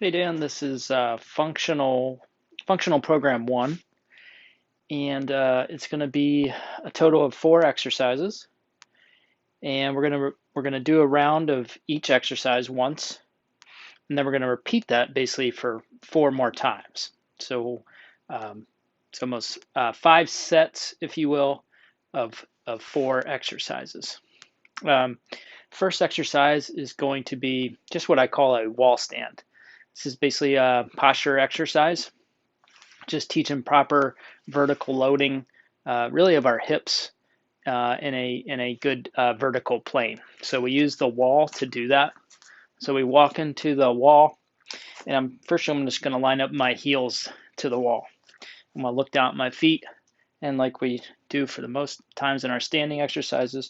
Hey Dan, this is functional program one, and it's going to be a total of 4 exercises, and we're gonna do a round of each exercise once, and then we're going to repeat that basically for 4 more times. So it's almost 5 sets, if you will, of 4 exercises. Um, First exercise is going to be just what I call a wall stand. This is basically a posture exercise, just teaching proper vertical loading, really of our hips in a good vertical plane. So we use the wall to do that. So we walk into the wall, and I'm just going to line up my heels to the wall. I'm going to look down at my feet, and like we do for the most times in our standing exercises,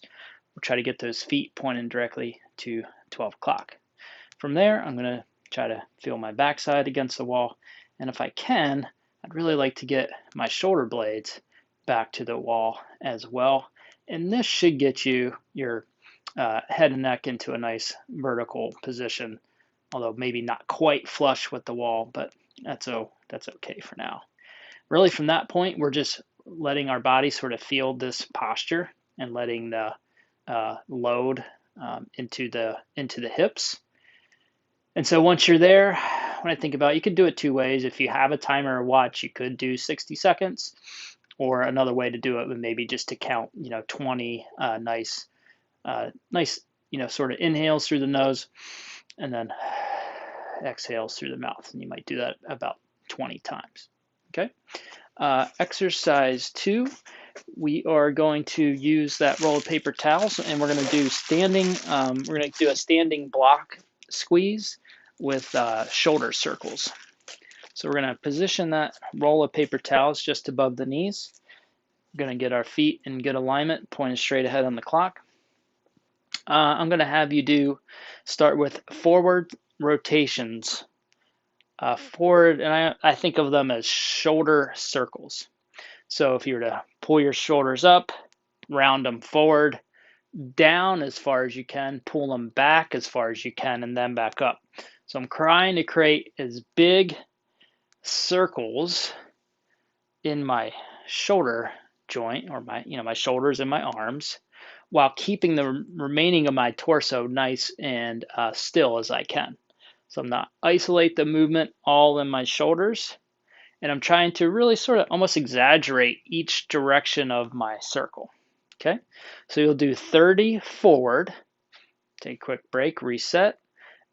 we'll try to get those feet pointing directly to 12 o'clock. From there, I'm going to try to feel my backside against the wall, and if I can, I'd really like to get my shoulder blades back to the wall as well. And this should get you your head and neck into a nice vertical position, although maybe not quite flush with the wall, but that's okay for now. Really, from that point, we're just letting our body sort of feel this posture and letting the load into the hips. And so once you're there, when I think about it, you could do it 2 ways. If you have a timer or watch, you could do 60 seconds, or another way to do it would maybe just to count, 20 nice, sort of inhales through the nose and then exhales through the mouth. And you might do that about 20 times. Okay. Exercise 2, we are going to use that roll of paper towels, and we're going to do we're going to do a standing block squeeze with shoulder circles. So we're going to position that roll of paper towels just above the knees. We're going to get our feet in good alignment, pointing straight ahead on the clock. I'm going to have you start with forward rotations. Forward, and I think of them as shoulder circles. So if you were to pull your shoulders up, round them forward, down as far as you can, pull them back as far as you can, and then back up. So I'm trying to create as big circles in my shoulder joint, or my shoulders and my arms, while keeping the remaining of my torso nice and still as I can. So I'm not isolate the movement all in my shoulders, and I'm trying to really sort of almost exaggerate each direction of my circle. Okay, so you'll do 30 forward, take a quick break, reset,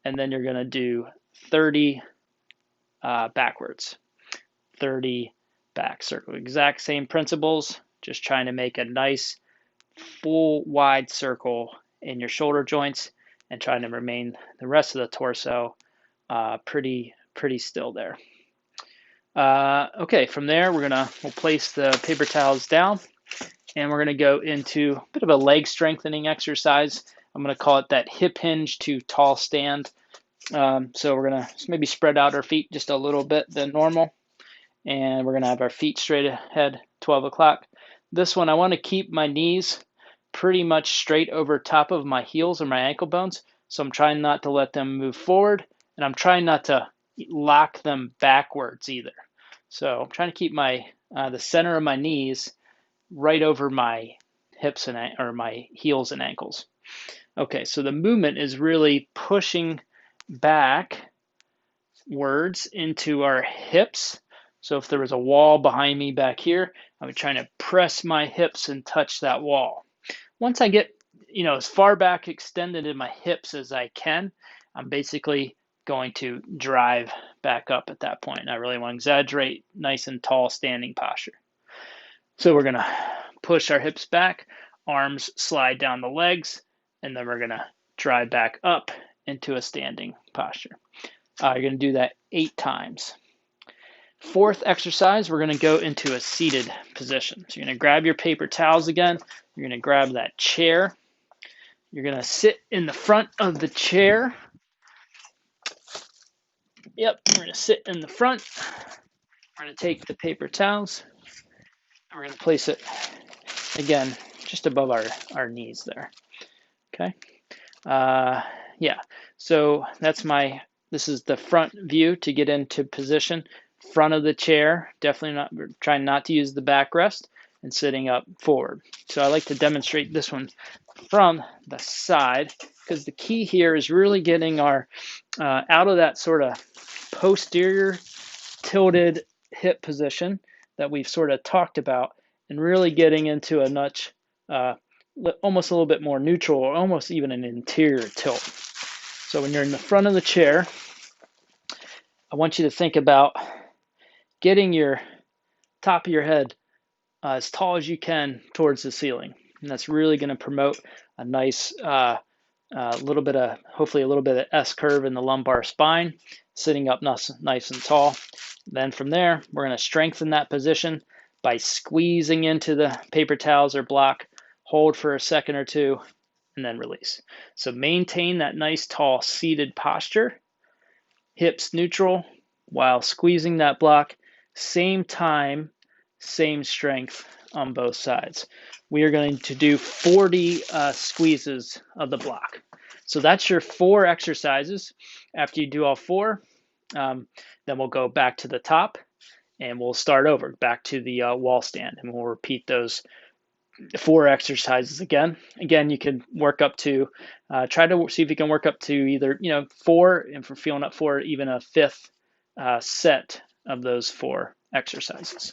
and then you're going to do 30 backwards, 30 back. Circle, exact same principles, just trying to make a nice full wide circle in your shoulder joints and trying to remain the rest of the torso pretty still there. Okay, from there we'll place the paper towels down, and we're going to go into a bit of a leg strengthening exercise. I'm going to call it that hip hinge to tall stand. So we're going to maybe spread out our feet just a little bit than normal, and we're going to have our feet straight ahead, 12 o'clock. This one, I want to keep my knees pretty much straight over top of my heels or my ankle bones, so I'm trying not to let them move forward, and I'm trying not to lock them backwards either. So I'm trying to keep the center of my knees right over my hips or my heels and ankles. Okay, so the movement is really pushing backwards into our hips. So if there was a wall behind me back here, I'm trying to press my hips and touch that wall. Once I get, as far back extended in my hips as I can, I'm basically going to drive back up at that point. And I really want to exaggerate nice and tall standing posture. So we're going to push our hips back, arms slide down the legs, and then we're going to drive back up into a standing posture. You're going to do that 8 times. Fourth exercise, we're going to go into a seated position. So you're going to grab your paper towels again. You're going to grab that chair. You're going to sit in the front of the chair. Yep, we're going to sit in the front. We're going to take the paper towels, and we're going to place it, again, just above our knees there. Okay. Yeah, so that's my This is the front view to get into position. Front of the chair, definitely not trying not to use the backrest, and sitting up forward. So I like to demonstrate this one from the side because the key here is really getting our out of that sort of posterior tilted hip position that we've sort of talked about and really getting into a much almost a little bit more neutral or almost even an interior tilt. So when you're in the front of the chair, I want you to think about getting your top of your head as tall as you can towards the ceiling. And that's really going to promote a nice little bit of, hopefully a little bit of S curve in the lumbar spine, sitting up nice and tall. Then from there, we're going to strengthen that position by squeezing into the paper towels or block, hold for a second or two, and then release. So maintain that nice tall seated posture, hips neutral while squeezing that block, same time, same strength on both sides. We are going to do 40 squeezes of the block. So that's your 4 exercises. After you do all 4, then we'll go back to the top and we'll start over back to the wall stand, and we'll repeat those 4 exercises again. Again, you can work up to, try to see if you can work up to either, 4, and for feeling up for even a 5th set of those 4 exercises.